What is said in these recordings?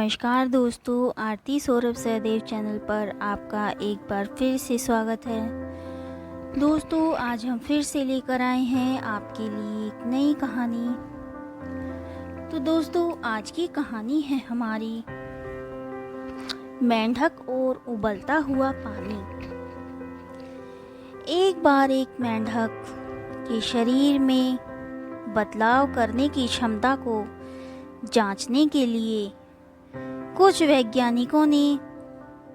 नमस्कार दोस्तों, आरती सौरभ सहदेव चैनल पर आपका एक बार फिर से स्वागत है। दोस्तों, आज हम फिर से लेकर आए हैं आपके लिए एक नई कहानी। तो दोस्तों, आज की कहानी है हमारी मेंढक और उबलता हुआ पानी। एक बार एक मेंढक के शरीर में बदलाव करने की क्षमता को जांचने के लिए कुछ वैज्ञानिकों ने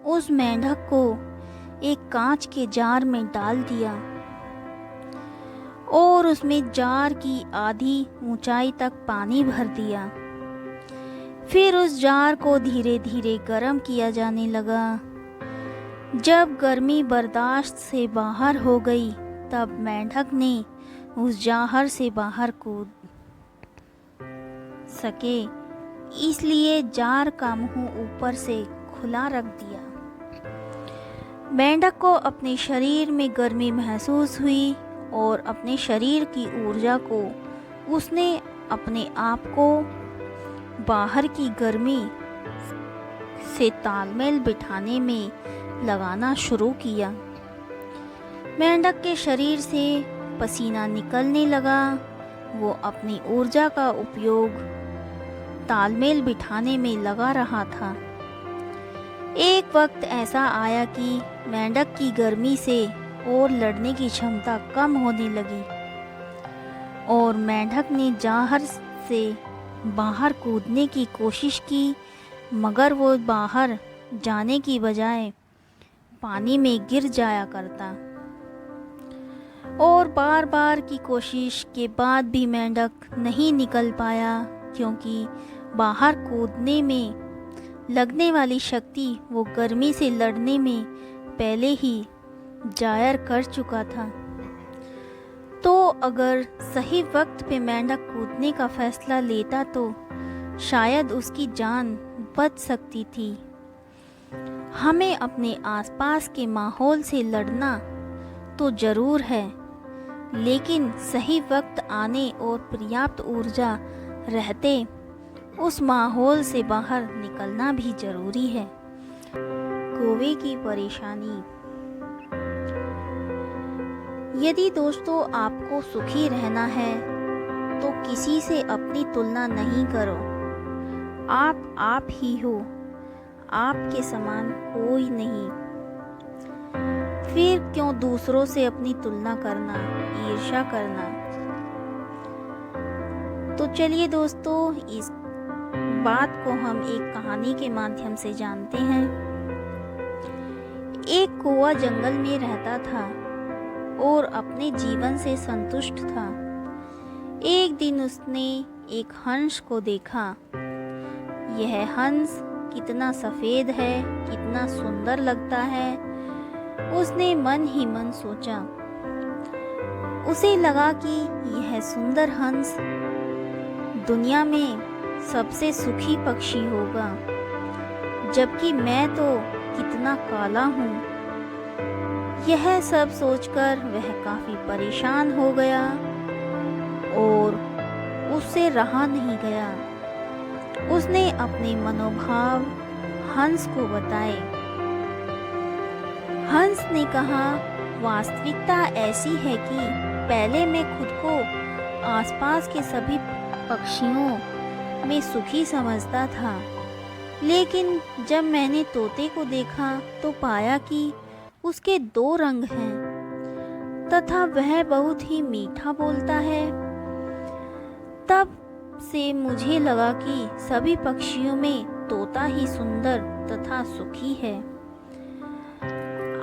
उस मेंढक को एक कांच के जार में डाल दिया और उसमें जार की आधी ऊंचाई तक पानी भर दिया। फिर उस जार को धीरे धीरे गर्म किया जाने लगा। जब गर्मी बर्दाश्त से बाहर हो गई, तब मेंढक ने उस जार से बाहर कूद सके, इसलिए जार का मुंह ऊपर से खुला रख दिया। मेंढक को अपने शरीर में गर्मी महसूस हुई और अपने शरीर की ऊर्जा को उसने अपने आप को बाहर की गर्मी से तालमेल बिठाने में लगाना शुरू किया। मेंढक के शरीर से पसीना निकलने लगा। वो अपनी ऊर्जा का उपयोग तालमेल बिठाने में लगा रहा था। एक वक्त ऐसा आया कि मेंढक की गर्मी से और लड़ने की क्षमता कम होने लगी और मेंढक ने जार से बाहर कूदने की कोशिश की, मगर वो बाहर जाने की बजाय पानी में गिर जाया करता और बार बार की कोशिश के बाद भी मेंढक नहीं निकल पाया, क्योंकि बाहर कूदने में लगने वाली शक्ति वो गर्मी से लड़ने में पहले ही जाया कर चुका था। तो अगर सही वक्त पे मेंढक कूदने का फैसला लेता तो शायद उसकी जान बच सकती थी। हमें अपने आसपास के माहौल से लड़ना तो ज़रूर है, लेकिन सही वक्त आने और पर्याप्त ऊर्जा रहते उस माहौल से बाहर निकलना भी जरूरी है। कौवे की परेशानी। यदि दोस्तों आपको सुखी रहना है तो किसी से अपनी तुलना नहीं करो। आप ही हो, आपके समान कोई नहीं। फिर क्यों दूसरों से अपनी तुलना करना, ईर्ष्या करना। तो चलिए दोस्तों, इस बात को हम एक कहानी के माध्यम से जानते हैं। एक कौवा जंगल में रहता था और अपने जीवन से संतुष्ट था। एक दिन उसने एक हंस को देखा। यह हंस कितना सफ़ेद है, कितना सुंदर लगता है। उसने मन ही मन सोचा। उसे लगा कि यह सुंदर हंस दुनिया में सबसे सुखी पक्षी होगा, जबकि मैं तो कितना काला हूँ। यह सब सोचकर वह काफ़ी परेशान हो गया और उससे रहा नहीं गया। उसने अपने मनोभाव हंस को बताए। हंस ने कहा, वास्तविकता ऐसी है कि पहले मैं खुद को आसपास के सभी पक्षियों में सुखी समझता था, लेकिन जब मैंने तोते को देखा तो पाया कि उसके 2 रंग हैं तथा वह बहुत ही मीठा बोलता है। तब से मुझे लगा कि सभी पक्षियों में तोता ही सुंदर तथा सुखी है।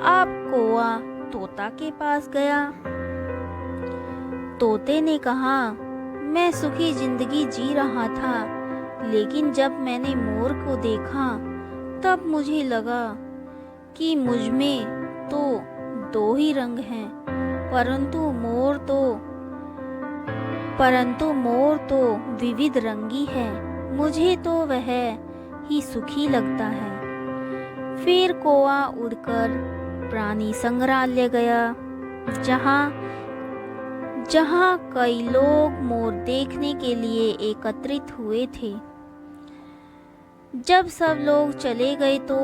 अब कौवा तोता के पास गया। तोते ने कहा, मैं सुखी जिंदगी जी रहा था, लेकिन जब मैंने मोर को देखा तब मुझे लगा कि मुझ में तो 2 ही रंग हैं, परंतु मोर तो विविध रंगी है। मुझे तो वह ही सुखी लगता है। फिर कौवा उड़कर प्राणी संग्रहालय गया, जहाँ कई लोग मोर देखने के लिए एकत्रित हुए थे। जब सब लोग चले गए तो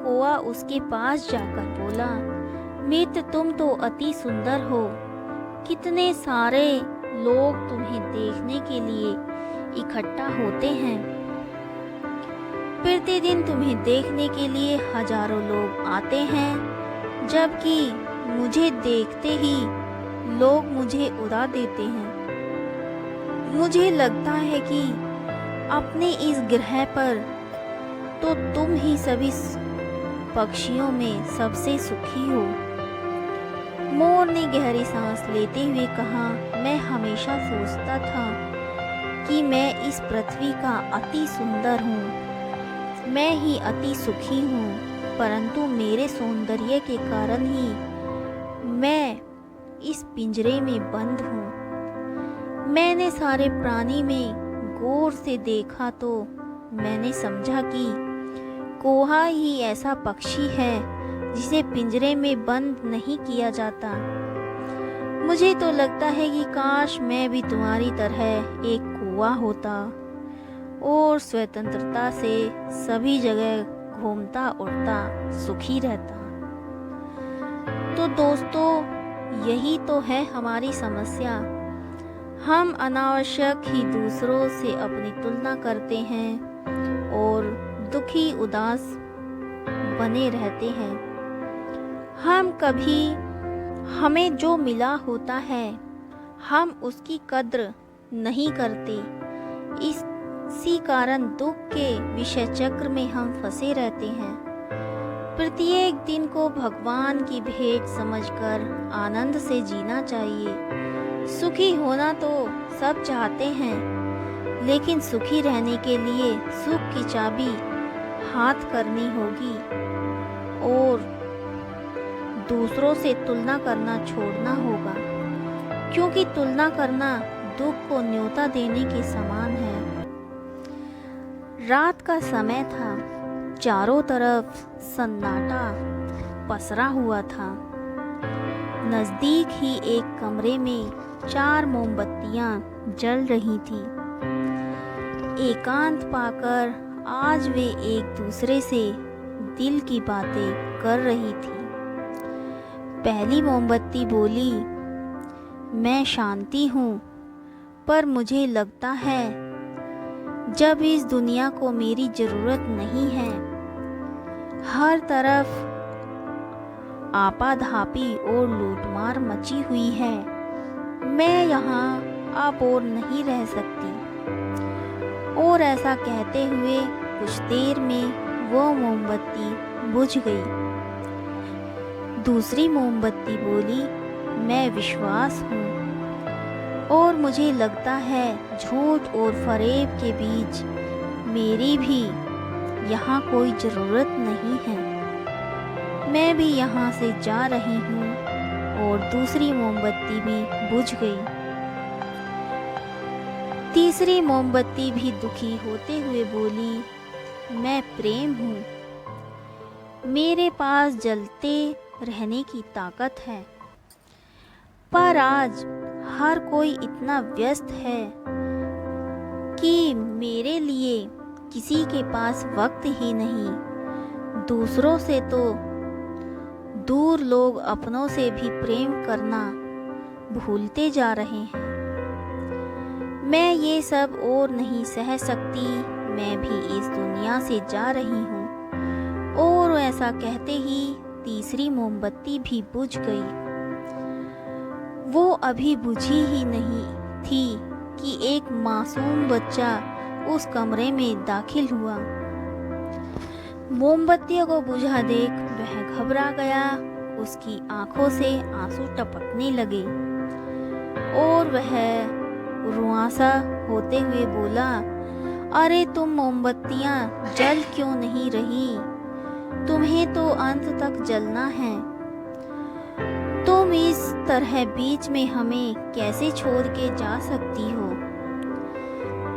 कौआ उसके पास जाकर बोला, मित्र तुम तो अति सुंदर हो, कितने सारे लोग तुम्हें देखने के लिए इकट्ठा होते हैं। प्रतिदिन तुम्हें देखने के लिए हजारों लोग आते हैं, जबकि मुझे देखते ही लोग मुझे उड़ा देते हैं। मुझे लगता है कि अपने इस ग्रह पर तो तुम ही सभी पक्षियों में सबसे सुखी हो। मोर ने गहरी सांस लेते हुए कहा, मैं हमेशा सोचता था कि मैं इस पृथ्वी का अति सुंदर हूँ, मैं ही अति सुखी हूँ, परंतु मेरे सौंदर्य के कारण ही मैं इस पिंजरे में बंद हूँ। मैंने सारे प्राणी में गौर से देखा तो मैंने समझा कि कौआ ही ऐसा पक्षी है जिसे पिंजरे में बंद नहीं किया जाता। मुझे तो लगता है कि काश मैं भी तुम्हारी तरह एक कौआ होता और स्वतंत्रता से सभी जगह घूमता उड़ता सुखी रहता। तो दोस्तों, यही तो है हमारी समस्या। हम अनावश्यक ही दूसरों से अपनी तुलना करते हैं और दुखी उदास बने रहते हैं। हमें जो मिला होता है हम उसकी कद्र नहीं करते। इसी कारण दुख के विषय चक्र में हम फंसे रहते हैं। प्रत्येक दिन को भगवान की भेंट समझकर आनंद से जीना चाहिए। सुखी होना तो सब चाहते हैं, लेकिन सुखी रहने के लिए सुख की चाबी हाथ करनी होगी और दूसरों से तुलना करना छोड़ना होगा, क्योंकि तुलना करना दुख को न्योता देने के समान है। रात का समय था, चारों तरफ सन्नाटा पसरा हुआ था। नजदीक ही एक कमरे में 4 मोमबत्तियां जल रही थी। एकांत पाकर आज वे एक दूसरे से दिल की बातें कर रही थी। पहली मोमबत्ती बोली, मैं शांति हूँ, पर मुझे लगता है जब इस दुनिया को मेरी जरूरत नहीं है। हर तरफ आपाधापी और लूटमार मची हुई है। मैं यहाँ अब और नहीं रह सकती। और ऐसा कहते हुए कुछ देर में वो मोमबत्ती बुझ गई। दूसरी मोमबत्ती बोली, मैं विश्वास हूँ और मुझे लगता है झूठ और फरेब के बीच मेरी भी यहाँ कोई ज़रूरत नहीं है। मैं भी यहाँ से जा रही हूँ। और दूसरी मोमबत्ती भी बुझ गई। तीसरी मोमबत्ती भी दुखी होते हुए बोली, मैं प्रेम हूँ, मेरे पास जलते रहने की ताकत है, पर आज हर कोई इतना व्यस्त है कि मेरे लिए किसी के पास वक्त ही नहीं। दूसरों से तो दूर लोग अपनों से भी प्रेम करना भूलते जा रहे हैं। मैं ये सब और नहीं सह सकती, मैं भी इस दुनिया से जा रही हूँ। और ऐसा कहते ही तीसरी मोमबत्ती भी बुझ गई। वो अभी बुझी ही नहीं थी कि एक मासूम बच्चा उस कमरे में दाखिल हुआ। मोमबत्तियों को बुझा देख वह घबरा गया। उसकी आंखों से आंसू टपकने लगे और वह रुआंसा होते हुए बोला, अरे तुम मोमबत्तियां जल क्यों नहीं रही? तुम्हें तो अंत तक जलना है। तुम इस तरह बीच में हमें कैसे छोड़ के जा सकती हो?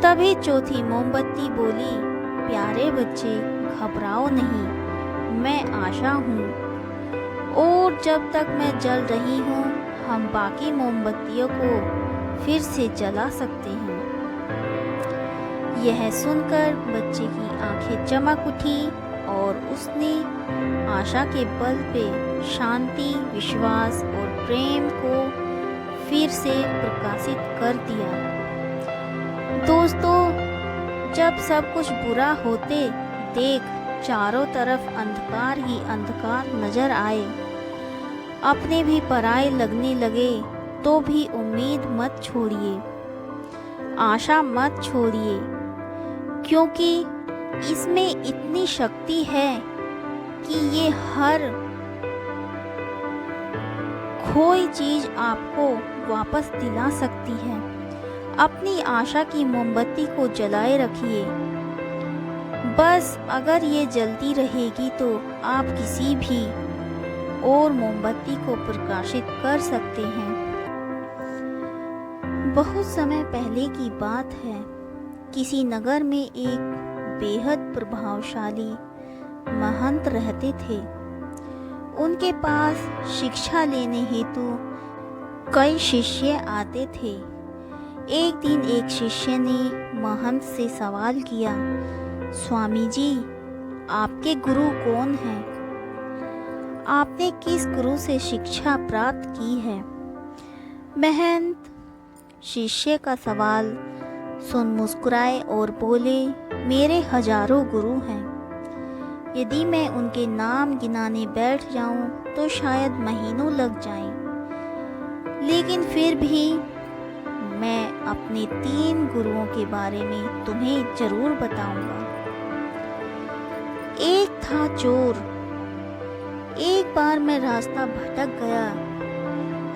तभी चौथी मोमबत्ती बोली, प्यारे बच्चे घबराओ नहीं, मैं आशा हूँ और जब तक मैं जल रही हूँ हम बाकी मोमबत्तियों को फिर से जला सकते हैं। यह सुनकर बच्चे की आंखें चमक उठी और उसने आशा के बल पे शांति, विश्वास और प्रेम को फिर से प्रकाशित कर दिया। दोस्तों, जब सब कुछ बुरा होते देख चारों तरफ अंधकार ही अंधकार नजर आए, अपने भी पराये लगने लगे, तो भी उम्मीद मत छोड़िए, आशा मत छोड़िए, क्योंकि इसमें इतनी शक्ति है कि ये हर खोई चीज आपको वापस दिला सकती है। अपनी आशा की मोमबत्ती को जलाए रखिए। बस अगर ये जलती रहेगी तो आप किसी भी और मोमबत्ती को प्रकाशित कर सकते हैं। बहुत समय पहले की बात है, किसी नगर में एक बेहद प्रभावशाली महंत रहते थे। उनके पास शिक्षा लेने हेतु कई शिष्य आते थे। एक दिन एक शिष्य ने महंत से सवाल किया, स्वामी जी, आपके गुरु कौन हैं? आपने किस गुरु से शिक्षा प्राप्त की है? महंत शिष्य का सवाल सुन मुस्कुराए और बोले, मेरे हजारों गुरु हैं। यदि मैं उनके नाम गिनाने बैठ जाऊं तो शायद महीनों लग जाएं। लेकिन फिर भी मैं अपने 3 गुरुओं के बारे में तुम्हें जरूर बताऊंगा। एक था चोर। एक बार मैं रास्ता भटक गया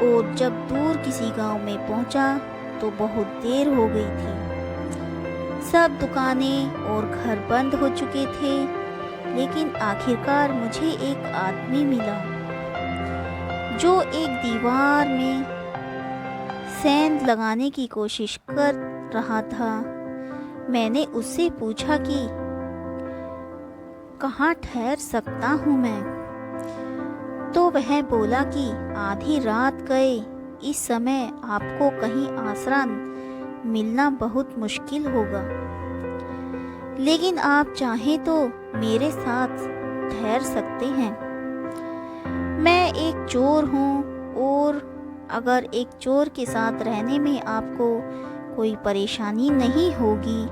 और जब दूर किसी गांव में पहुंचा तो बहुत देर हो गई थी। सब दुकानें और घर बंद हो चुके थे, लेकिन आखिरकार मुझे एक आदमी मिला जो एक दीवार में सेंध लगाने की कोशिश कर रहा था। मैंने उससे पूछा कि कहाँ ठहर सकता हूँ मैं? तो वह बोला कि आधी रात गए, इस समय आपको कहीं आसरा मिलना बहुत मुश्किल होगा, लेकिन आप चाहें तो मेरे साथ ठहर सकते हैं। मैं एक चोर हूँ और अगर एक चोर के साथ रहने में आपको कोई परेशानी नहीं होगी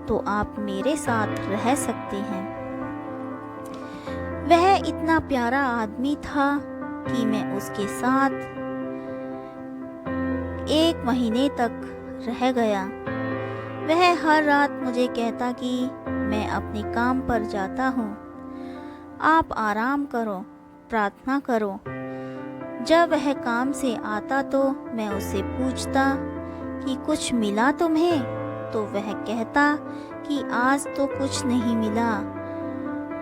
तो आप मेरे साथ रह सकते हैं। वह इतना प्यारा आदमी था कि मैं उसके साथ 1 महीने तक रह गया। वह हर रात मुझे कहता कि मैं अपने काम पर जाता हूँ, आप आराम करो, प्रार्थना करो। जब वह काम से आता तो मैं उससे पूछता कि कुछ मिला तुम्हें? तो वह कहता कि आज तो कुछ नहीं मिला,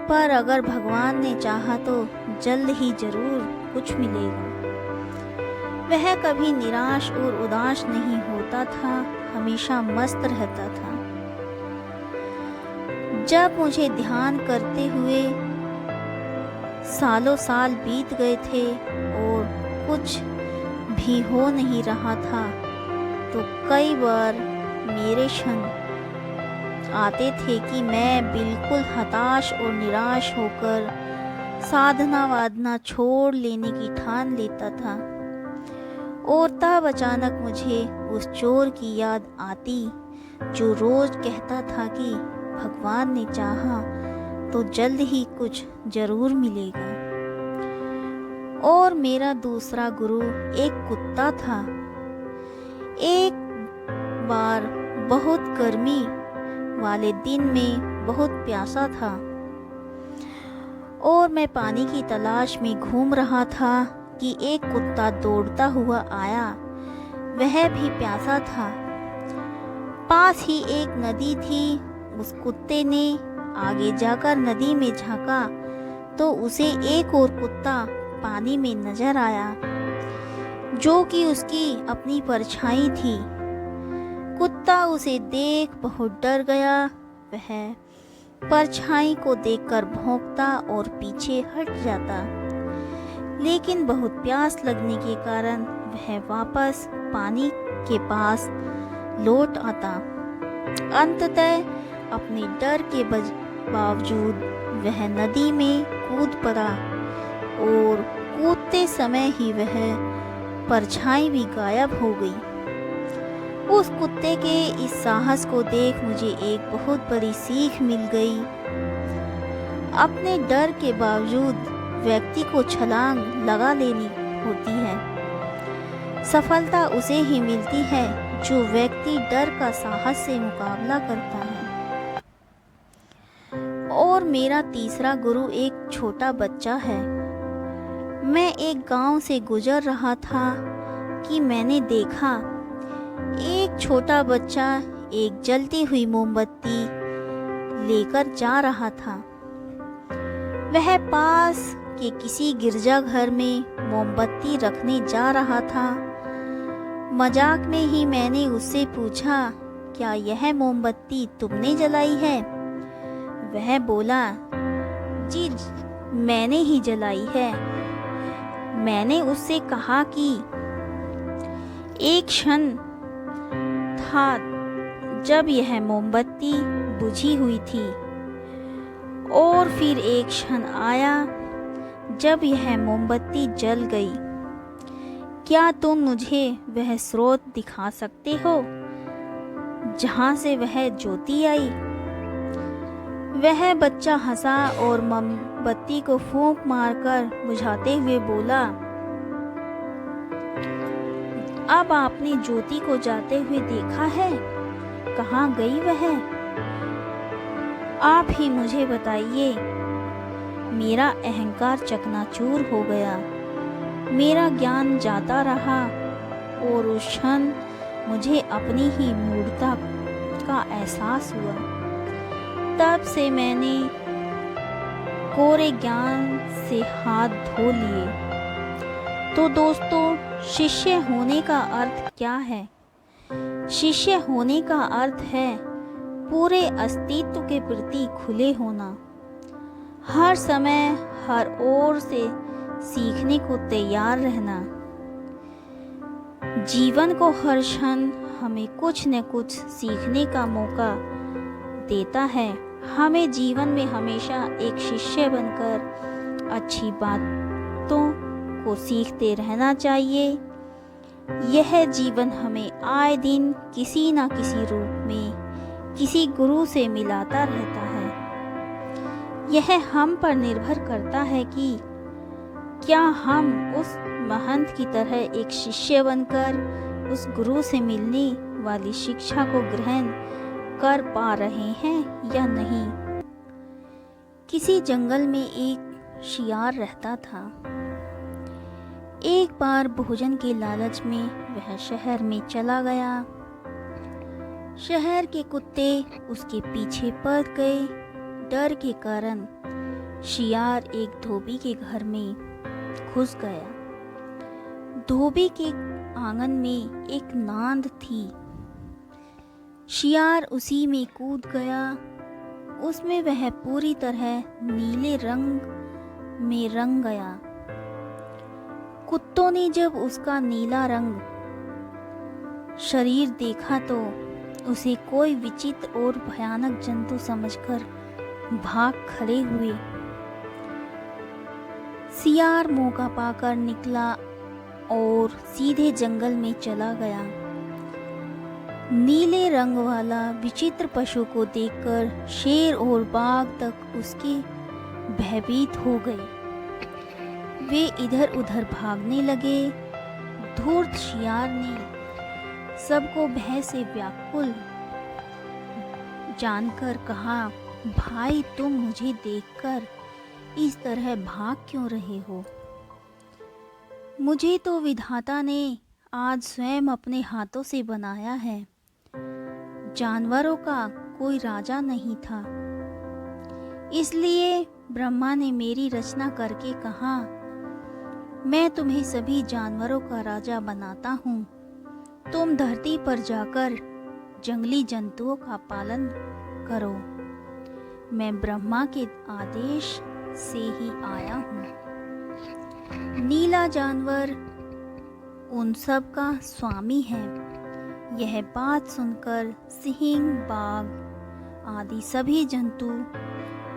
पर अगर भगवान ने चाहा तो जल्द ही जरूर कुछ मिलेगा। वह कभी निराश और उदास नहीं होता था, हमेशा मस्त रहता था। जब मुझे ध्यान करते हुए सालों साल बीत गए थे और कुछ भी हो नहीं रहा था, तो कई बार मेरे क्षण आते थे कि मैं बिल्कुल हताश और निराश होकर साधना वादना छोड़ लेने की ठान लेता था। और तब अचानक मुझे उस चोर की याद आती जो रोज कहता था कि भगवान ने चाहा तो जल्द ही कुछ जरूर मिलेगा। और मेरा दूसरा गुरु एक कुत्ता था। एक बार बहुत गर्मी वाले दिन में बहुत प्यासा था और मैं पानी की तलाश में घूम रहा था कि एक कुत्ता दौड़ता हुआ आया। वह भी प्यासा था। पास ही एक नदी थी। उस कुत्ते ने आगे जाकर नदी में झांका तो उसे एक और कुत्ता पानी में नजर आया जो कि उसकी अपनी परछाई थी। कुत्ता उसे देख बहुत डर गया। वह परछाई को देखकर भौंकता और पीछे हट जाता, लेकिन बहुत प्यास लगने के कारण वह वापस पानी के पास लौट आता। अंततः अपने डर के बावजूद वह नदी में कूद पड़ा और कूदते समय ही वह परछाई भी गायब हो गई। उस कुत्ते के इस साहस को देख मुझे एक बहुत बड़ी सीख मिल गई। अपने डर के बावजूद व्यक्ति को छलांग लगा लेनी होती है। सफलता उसे ही मिलती है जो व्यक्ति डर का साहस से मुकाबला करता है। और मेरा तीसरा गुरु एक छोटा बच्चा है। मैं एक गांव से गुजर रहा था कि मैंने देखा एक छोटा बच्चा एक जलती हुई मोमबत्ती लेकर जा रहा था। वह पास के किसी गिरजाघर में मोमबत्ती रखने जा रहा था। मजाक में ही मैंने उससे पूछा, क्या यह मोमबत्ती तुमने जलाई है? वह बोला, जी मैंने ही जलाई है। मैंने उससे कहा कि एक क्षण था जब यह मोमबत्ती बुझी हुई थी और फिर एक क्षण आया जब यह मोमबत्ती जल गई। क्या तुम मुझे वह स्रोत दिखा सकते हो जहां से वह ज्योति आई? वह बच्चा हंसा और मोमबत्ती को फूंक मारकर बुझाते हुए बोला, अब आपने ज्योति को जाते हुए देखा है? कहाँ गई वह? आप ही मुझे बताइए। मेरा अहंकार चकनाचूर हो गया। मेरा ज्ञान जाता रहा और उस क्षण मुझे अपनी ही मूर्खता का एहसास हुआ। तब से मैंने कोरे ज्ञान से हाथ धो लिए। तो दोस्तों, शिष्य होने का अर्थ क्या है? शिष्य होने का अर्थ है पूरे अस्तित्व के प्रति खुले होना, हर समय हर ओर से सीखने को तैयार रहना। जीवन को हर क्षण हमें कुछ न कुछ सीखने का मौका देता है। हमें जीवन में हमेशा एक शिष्य बनकर अच्छी बातों को सीखते रहना चाहिए। यह जीवन हमें आए दिन किसी न किसी रूप में किसी गुरु से मिलाता रहता है। यह हम पर निर्भर करता है कि क्या हम उस महंत की तरह एक शिष्य बनकर उस गुरु से मिलने वाली शिक्षा को ग्रहण कर पा रहे हैं या नहीं। किसी जंगल में एक शियार रहता था। एक बार भोजन के लालच में वह शहर में चला गया। शहर के कुत्ते उसके पीछे पड़ गए। डर के कारण शियार एक धोबी के घर में घुस गया। धोबी के आंगन में एक नांद थी। शियार उसी में कूद गया। उसमें वह पूरी तरह नीले रंग में रंग गया। कुत्तों ने जब उसका नीला रंग शरीर देखा तो उसे कोई विचित्र और भयानक जंतु समझकर भाग खड़े हुए। शियार मौका पाकर निकला और सीधे जंगल में चला गया। नीले रंग वाला विचित्र पशु को देखकर शेर और बाघ तक उसके भयभीत हो गए। वे इधर उधर भागने लगे। धूर्त शियार ने सबको भय से व्याकुल जानकर कहा, भाई तुम मुझे देखकर इस तरह भाग क्यों रहे हो? मुझे तो विधाता ने आज स्वयं अपने हाथों से बनाया है। जानवरों का कोई राजा नहीं था, इसलिए ब्रह्मा ने मेरी रचना करके कहा, मैं तुम्हें सभी जानवरों का राजा बनाता हूँ। तुम धरती पर जाकर जंगली जंतुओं का पालन करो। मैं ब्रह्मा के आदेश से ही आया हूँ। नीला जानवर उन सब का स्वामी है। यह बात सुनकर सिंह, बाघ आदि सभी जंतु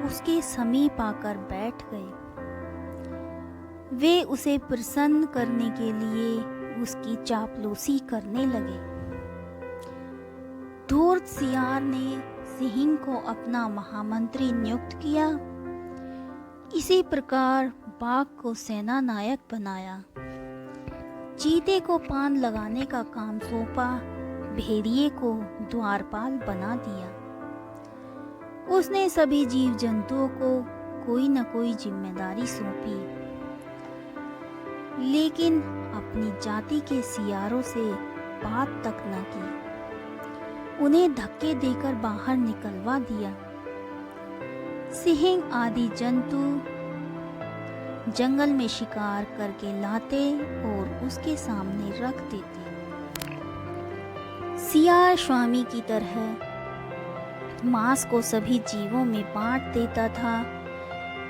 उसके समीप आकर बैठ गए। वे उसे प्रसन्न करने के लिए उसकी चापलूसी करने लगे। धूर्त सियार ने सिंह को अपना महामंत्री नियुक्त किया। इसी प्रकार बाघ को सेना नायक बनाया। चीते को पान लगाने का काम सौंपा। भेड़िए को द्वारपाल बना दिया। उसने सभी जीव जंतुओं को कोई न कोई जिम्मेदारी सौंपी, लेकिन अपनी जाति के सियारों से बात तक न की। उन्हें धक्के देकर बाहर निकलवा दिया। सिंह आदि जंतु जंगल में शिकार करके लाते और उसके सामने रख देते। सियार स्वामी की तरह मांस को सभी जीवों में बांट देता था।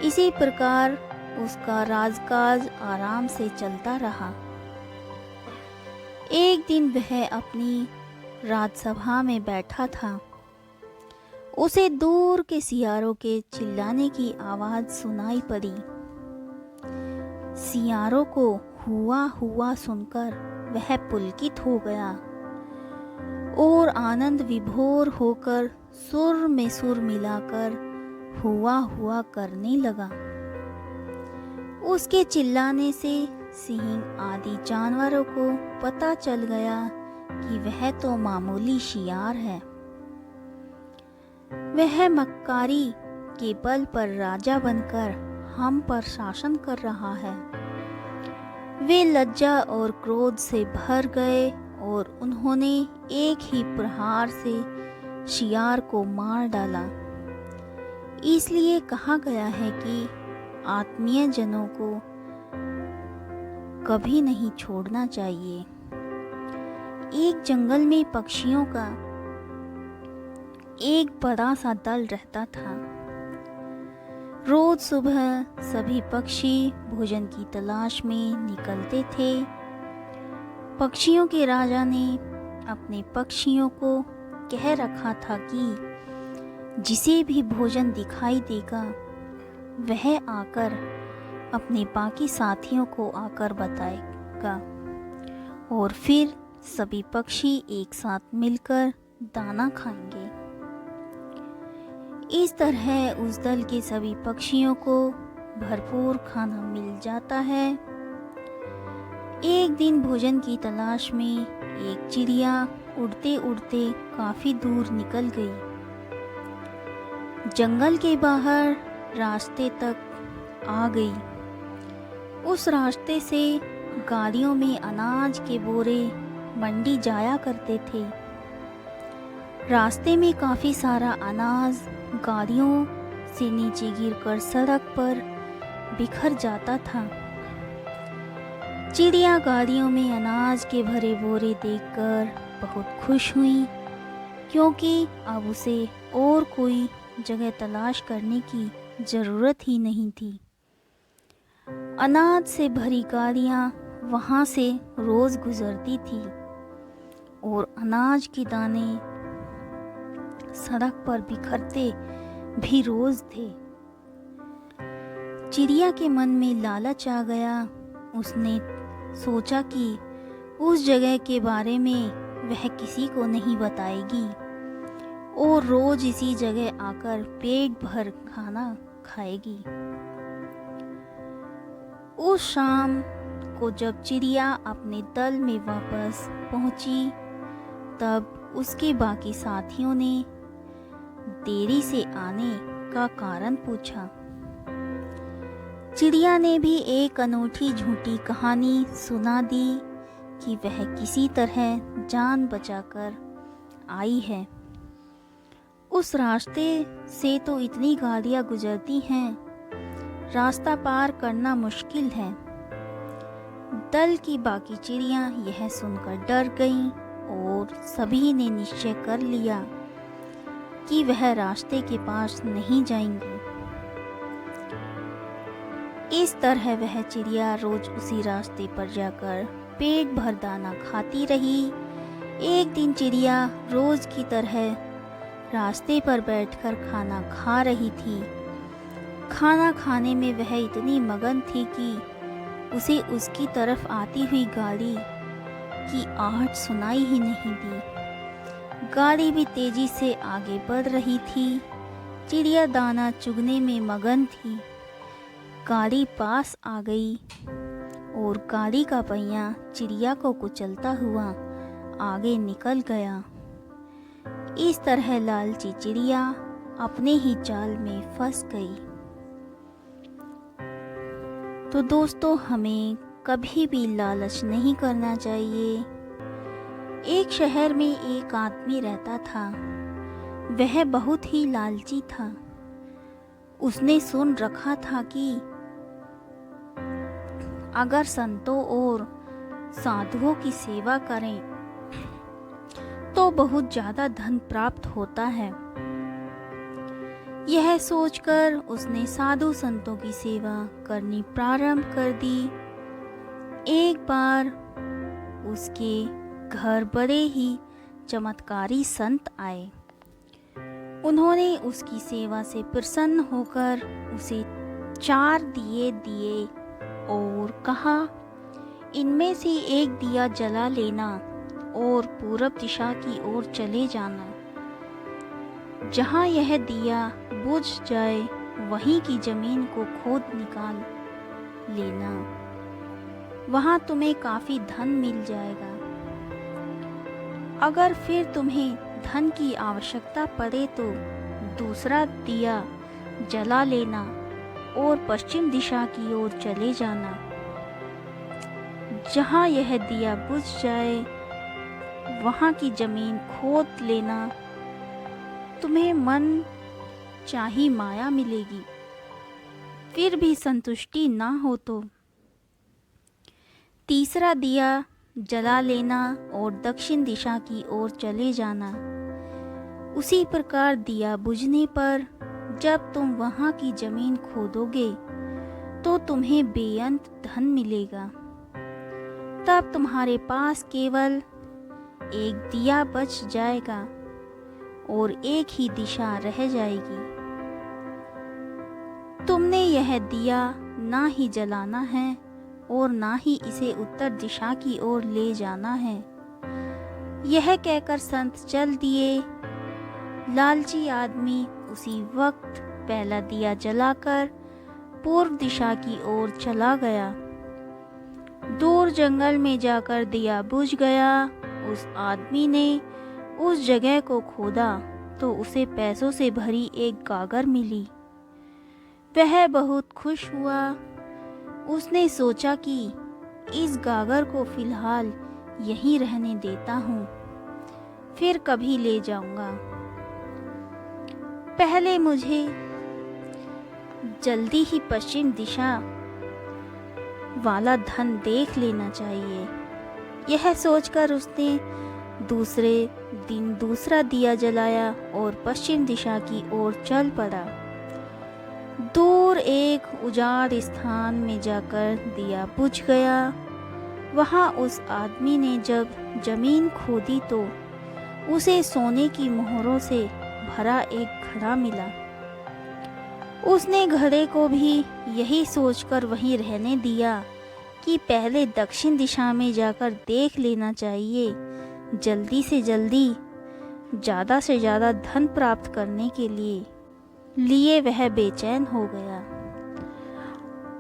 इसी प्रकार उसका राजकाज आराम से चलता रहा। एक दिन वह अपनी राजसभा में बैठा था। उसे दूर के सियारों के चिल्लाने की आवाज सुनाई पड़ी। सियारों को हुआ हुआ सुनकर वह पुलकित हो गया और आनंद विभोर होकर सुर में सुर मिलाकर हुआ हुआ करने लगा। उसके चिल्लाने से सिंह आदि जानवरों को पता चल गया कि वह तो मामूली शियार है। वह मक्कारी के बल पर राजा बनकर हम पर शासन कर रहा है। वे लज्जा और क्रोध से भर गए और उन्होंने एक ही प्रहार से शियार को मार डाला। इसलिए कहा गया है कि आत्मीय जनों को कभी नहीं छोड़ना चाहिए। एक जंगल में पक्षियों का एक बड़ा सा दल रहता था। रोज सुबह सभी पक्षी भोजन की तलाश में निकलते थे। पक्षियों के राजा ने अपने पक्षियों को कह रखा था कि जिसे भी भोजन दिखाई देगा वह आकर अपने बाकी साथियों को आकर बताएगा और फिर सभी पक्षी एक साथ मिलकर दाना खाएंगे। इस तरह उस दल के सभी पक्षियों को भरपूर खाना मिल जाता है। एक दिन भोजन की तलाश में एक चिड़िया उड़ते उड़ते काफी दूर निकल गई। जंगल के बाहर रास्ते तक आ गई। उस रास्ते से गाड़ियों में अनाज के बोरे मंडी जाया करते थे। रास्ते में काफी सारा अनाज गाड़ियों से नीचे गिरकर सड़क पर बिखर जाता था। चिड़िया गाड़ियों में अनाज के भरे बोरे देखकर बहुत खुश हुई, क्योंकि अब उसे और कोई जगह तलाश करने की जरूरत ही नहीं थी। अनाज से भरी गाड़ियाँ वहाँ से रोज गुजरती थी और अनाज के दाने सड़क पर बिखरते भी रोज थे। चिड़िया के मन में लालच आ गया। उसने सोचा कि उस जगह के बारे में वह किसी को नहीं बताएगी और रोज इसी जगह आकर पेट भर खाना खाएगी। उस शाम को जब चिड़िया अपने दल में वापस पहुंची, तब उसके बाकी साथियों ने देरी से आने का कारण पूछा। चिड़िया ने भी एक अनूठी झूठी कहानी सुना दी कि वह किसी तरह जान बचाकर आई है। उस रास्ते से तो इतनी गाड़ियाँ गुजरती हैं, रास्ता पार करना मुश्किल है। दल की बाकी चिड़ियाँ यह सुनकर डर गईं और सभी ने निश्चय कर लिया कि वह रास्ते के पास नहीं जाएंगी। इस तरह वह चिड़िया रोज उसी रास्ते पर जाकर पेट भर दाना खाती रही। एक दिन चिड़िया रोज की तरह रास्ते पर बैठकर खाना खा रही थी। खाना खाने में वह इतनी मगन थी कि उसे उसकी तरफ आती हुई गाड़ी की आहट सुनाई ही नहीं दी। गाड़ी भी तेजी से आगे बढ़ रही थी। चिड़िया दाना चुगने में मगन थी। गाड़ी पास आ गई और गाड़ी का पहिया चिड़िया को कुचलता हुआ आगे निकल गया। इस तरह लालची चिड़िया अपने ही जाल में फंस गई। तो दोस्तों, हमें कभी भी लालच नहीं करना चाहिए। एक शहर में एक आदमी रहता था। वह बहुत ही लालची था। उसने सुन रखा था कि अगर संतों और साधुओं की सेवा करें तो बहुत ज़्यादा धन प्राप्त होता है। यह सोचकर उसने साधु संतों की सेवा करनी प्रारंभ कर दी। एक बार उसके घर बड़े ही चमत्कारी संत आए। उन्होंने उसकी सेवा से प्रसन्न होकर उसे 4 दिए दिए और कहा, इनमें से एक दिया जला लेना और पूरब दिशा की ओर चले जाना। जहाँ यह दिया बुझ जाए वहीं की जमीन को खोद निकाल लेना। वहाँ तुम्हें काफ़ी धन मिल जाएगा। अगर फिर तुम्हें धन की आवश्यकता पड़े तो दूसरा दिया जला लेना और पश्चिम दिशा की ओर चले जाना। जहाँ यह दिया बुझ जाए वहाँ की जमीन खोद लेना। तुम्हें मन चाही माया मिलेगी। फिर भी संतुष्टि ना हो तो तीसरा दिया जला लेना और दक्षिण दिशा की ओर चले जाना। उसी प्रकार दिया बुझने पर जब तुम वहाँ की जमीन खोदोगे तो तुम्हें बेअंत धन मिलेगा। तब तुम्हारे पास केवल एक दिया बच जाएगा और एक ही दिशा रह जाएगी। तुमने यह दिया ना ही जलाना है और ना ही इसे उत्तर दिशा की ओर ले जाना है। यह कहकर संत चल दिए। लालची आदमी उसी वक्त पहला दिया जलाकर पूर्व दिशा की ओर चला गया। दूर जंगल में जाकर दिया बुझ गया। उस आदमी ने उस जगह को खोदा तो उसे पैसों से भरी एक गागर मिली। वह बहुत खुश हुआ। उसने सोचा कि इस गागर को फिलहाल यहीं रहने देता हूँ, फिर कभी ले जाऊंगा। पहले मुझे जल्दी ही पश्चिम दिशा वाला धन देख लेना चाहिए। यह सोचकर उसने दूसरे दिन दूसरा दिया जलाया और पश्चिम दिशा की ओर चल पड़ा। दूर एक उजाड़ स्थान में जाकर दिया बुझ गया। वहाँ उस आदमी ने जब जमीन खोदी तो उसे सोने की मोहरों से भरा एक घड़ा मिला। उसने घड़े को भी यही सोचकर वहीं रहने दिया कि पहले दक्षिण दिशा में जाकर देख लेना चाहिए। जल्दी से जल्दी ज़्यादा से ज़्यादा धन प्राप्त करने के लिए वह बेचैन हो गया।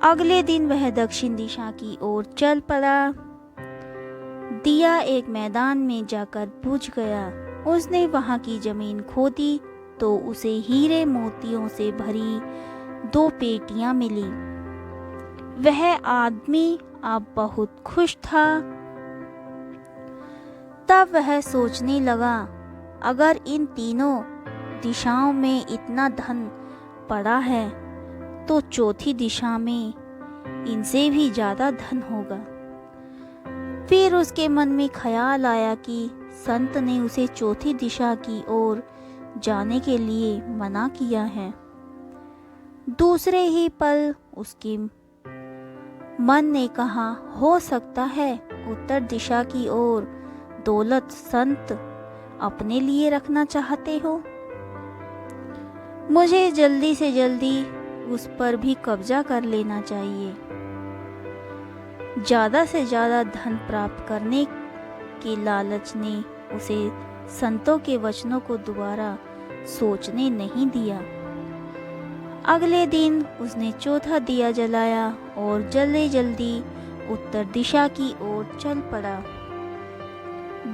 अगले दिन वह दक्षिण दिशा की ओर चल पड़ा। दिया एक मैदान में जाकर बुझ गया। उसने वहाँ की जमीन खोदी तो उसे हीरे मोतियों से भरी 2 पेटियां मिली। वह आदमी अब बहुत खुश था। तब वह सोचने लगा, अगर इन तीनों दिशाओं में इतना धन पड़ा है तो चौथी दिशा में इनसे भी ज़्यादा धन होगा। फिर उसके मन में ख्याल आया कि संत ने उसे चौथी दिशा की ओर जाने के लिए मना किया है। दूसरे ही पल उसके मन ने कहा, हो सकता है उत्तर दिशा की ओर दौलत संत अपने लिए रखना चाहते हो? मुझे जल्दी से जल्दी उस पर भी कब्जा कर लेना चाहिए। ज़्यादा से ज़्यादा धन प्राप्त करने के लालच ने उसे संतों के वचनों को दोबारा सोचने नहीं दिया। अगले दिन उसने चौथा दिया जलाया और जल्दी जल्दी उत्तर दिशा की ओर चल पड़ा।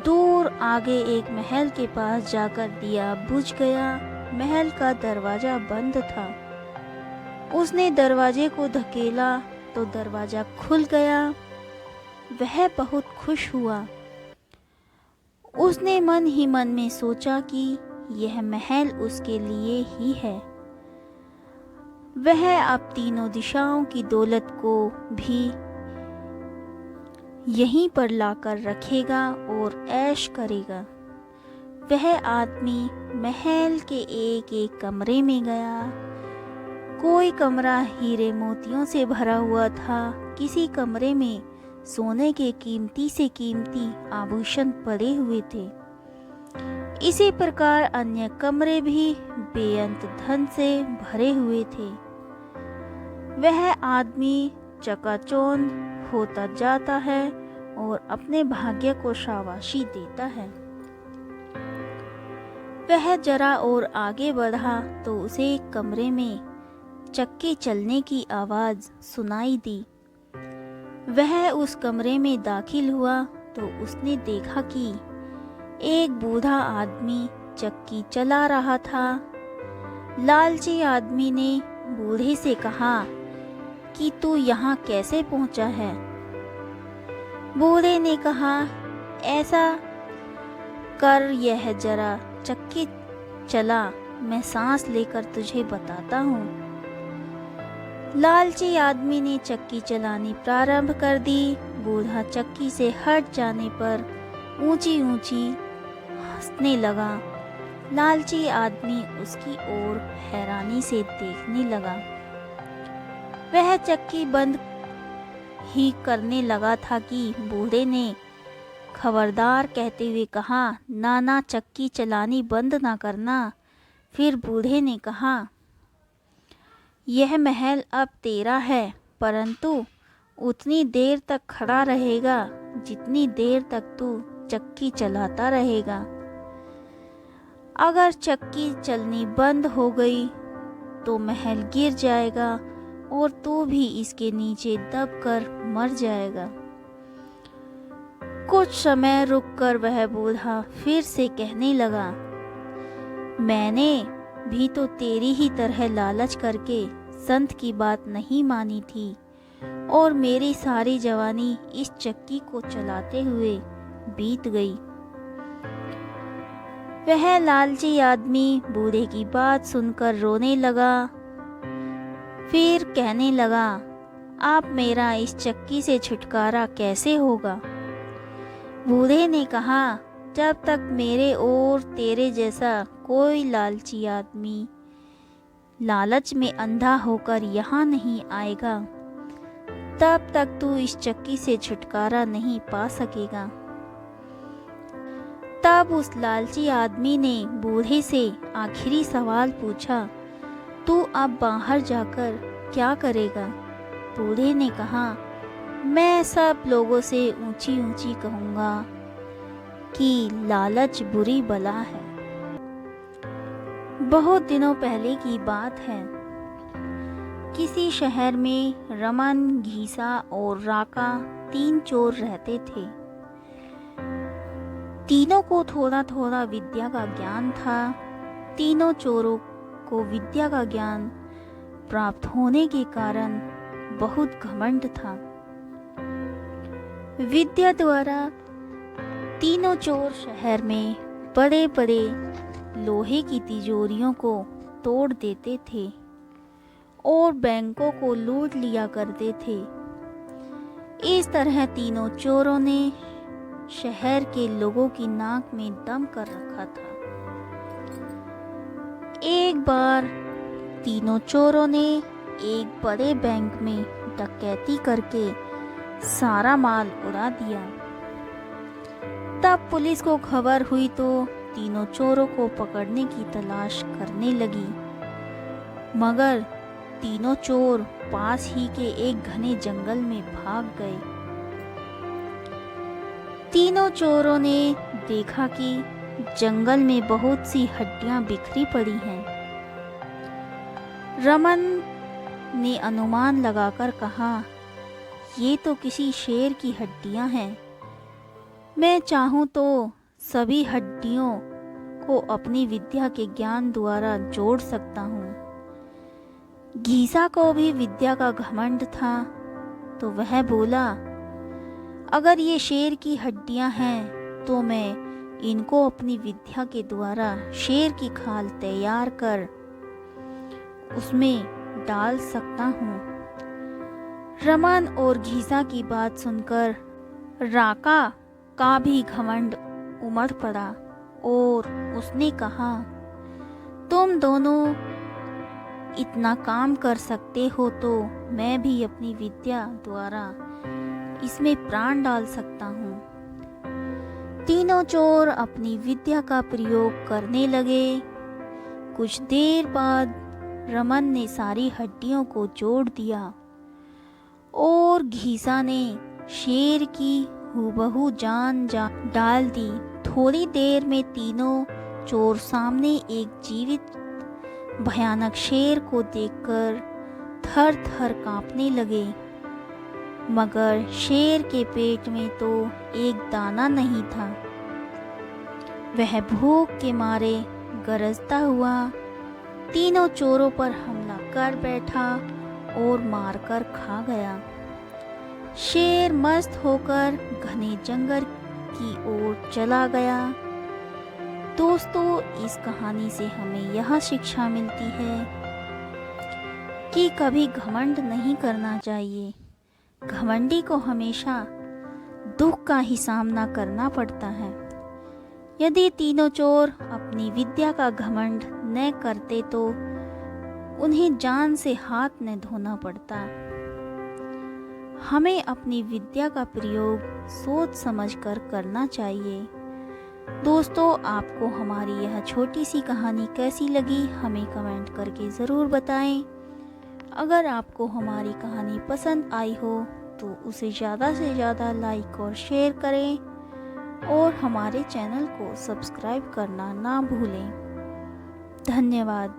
दूर आगे एक महल के पास जाकर दिया बुझ गया। महल का दरवाजा बंद था। उसने दरवाजे को धकेला तो दरवाजा खुल गया। वह बहुत खुश हुआ। उसने मन ही मन में सोचा कि यह महल उसके लिए ही है। वह अब तीनों दिशाओं की दौलत को भी यहीं पर लाकर रखेगा और ऐश करेगा। वह आदमी महल के एक एक कमरे में गया। कोई कमरा हीरे मोतियों से भरा हुआ था। किसी कमरे में सोने के कीमती से कीमती आभूषण पड़े हुए थे। इसी प्रकार अन्य कमरे भी बेअंत धन से भरे हुए थे। वह आदमी चकाचौंध होता जाता है और अपने भाग्य को शाबाशी देता है। वह जरा और आगे बढ़ा तो उसे एक कमरे में चक्के चलने की आवाज़ सुनाई दी। वह उस कमरे में दाखिल हुआ तो उसने देखा कि एक बूढ़ा आदमी चक्की चला रहा था। लालची आदमी ने बूढ़े से कहा कि तू यहाँ कैसे पहुँचा है? बूढ़े ने कहा, ऐसा कर, यह जरा चक्की चला, मैं सांस लेकर तुझे बताता हूँ। लालची आदमी ने चक्की चलानी प्रारंभ कर दी। बूढ़ा चक्की से हट जाने पर ऊंची ऊंची हंसने लगा। लालची आदमी उसकी ओर हैरानी से देखने लगा। वह चक्की बंद ही करने लगा था कि बूढ़े ने खबरदार कहते हुए कहा, ना चक्की चलानी बंद ना करना। फिर बूढ़े ने कहा, यह महल अब तेरा है, परंतु उतनी देर तक खड़ा रहेगा जितनी देर तक तू चक्की चलाता रहेगा। अगर चक्की चलनी बंद हो गई तो महल गिर जाएगा और तू भी इसके नीचे दबकर मर जाएगा। कुछ समय रुककर वह बूढ़ा फिर से कहने लगा, मैंने भी तो तेरी ही तरह लालच करके संत की बात नहीं मानी थी और मेरी सारी जवानी इस चक्की को चलाते हुए बीत गई। वह लालची आदमी बूढ़े की बात सुनकर रोने लगा। फिर कहने लगा, आप मेरा इस चक्की से छुटकारा कैसे होगा? बूढ़े ने कहा, जब तक मेरे और तेरे जैसा कोई लालची आदमी लालच में अंधा होकर यहाँ नहीं आएगा, तब तक तू इस चक्की से छुटकारा नहीं पा सकेगा। तब उस लालची आदमी ने बूढ़े से आखिरी सवाल पूछा, तू अब बाहर जाकर क्या करेगा? बूढ़े ने कहा, मैं सब लोगों से ऊंची ऊंची कहूँगा कि लालच बुरी बला है। बहुत दिनों पहले की बात है। किसी शहर में रमन, घीसा और राका 3 चोर रहते थे। तीनों को थोड़ा थोड़ा विद्या का ज्ञान था। तीनों चोरों को विद्या का ज्ञान प्राप्त होने के कारण बहुत घमंड था। विद्या द्वारा तीनों चोर शहर में बड़े बड़े लोहे की तिजोरियों को तोड़ देते थे और बैंकों को लूट लिया करते थे। इस तरह तीनों चोरों ने शहर के लोगों की नाक में दम कर रखा था। एक बार तीनों चोरों ने एक बड़े बैंक में डकैती करके सारा माल उड़ा दिया। तब पुलिस को खबर हुई तो तीनों चोरों को पकड़ने की तलाश करने लगी, मगर तीनों चोर पास ही के एक घने जंगल में भाग गए। तीनों चोरों ने देखा कि जंगल में बहुत सी हड्डियां बिखरी पड़ी हैं। रमन ने अनुमान लगाकर कहा, ये तो किसी शेर की हड्डियां हैं। मैं चाहूँ तो सभी हड्डियों को अपनी विद्या के ज्ञान द्वारा जोड़ सकता हूँ। घीसा को भी विद्या का घमंड था, तो वह बोला, अगर ये शेर की हड्डियां हैं तो मैं इनको अपनी विद्या के द्वारा शेर की खाल तैयार कर उसमें डाल सकता हूँ। रमन और घीसा की बात सुनकर राका का भी घमंड उमड़ पड़ा और उसने कहा, तुम दोनों इतना काम कर सकते हो तो मैं भी अपनी विद्या द्वारा इसमें प्राण डाल सकता हूँ। तीनों चोर अपनी विद्या का प्रयोग करने लगे। कुछ देर बाद रमन ने सारी हड्डियों को जोड़ दिया और घीसा ने शेर की हूबहू जान डाल दी। थोड़ी देर में तीनों चोर सामने एक जीवित भयानक शेर को देखकर थर थर कांपने लगे, मगर शेर के पेट में तो एक दाना नहीं था। वह भूख के मारे गरजता हुआ तीनों चोरों पर हमला कर बैठा और मारकर खा गया। शेर मस्त होकर घने जंगल की ओर चला गया। दोस्तों, इस कहानी से हमें यह शिक्षा मिलती है कि कभी घमंड नहीं करना चाहिए। घमंडी को हमेशा दुख का ही सामना करना पड़ता है। यदि तीनों चोर अपनी विद्या का घमंड न करते तो उन्हें जान से हाथ न धोना पड़ता। हमें अपनी विद्या का प्रयोग सोच समझकर करना चाहिए। दोस्तों, आपको हमारी यह छोटी सी कहानी कैसी लगी हमें कमेंट करके ज़रूर बताएं। अगर आपको हमारी कहानी पसंद आई हो तो उसे ज़्यादा से ज़्यादा लाइक और शेयर करें और हमारे चैनल को सब्सक्राइब करना ना भूलें। धन्यवाद।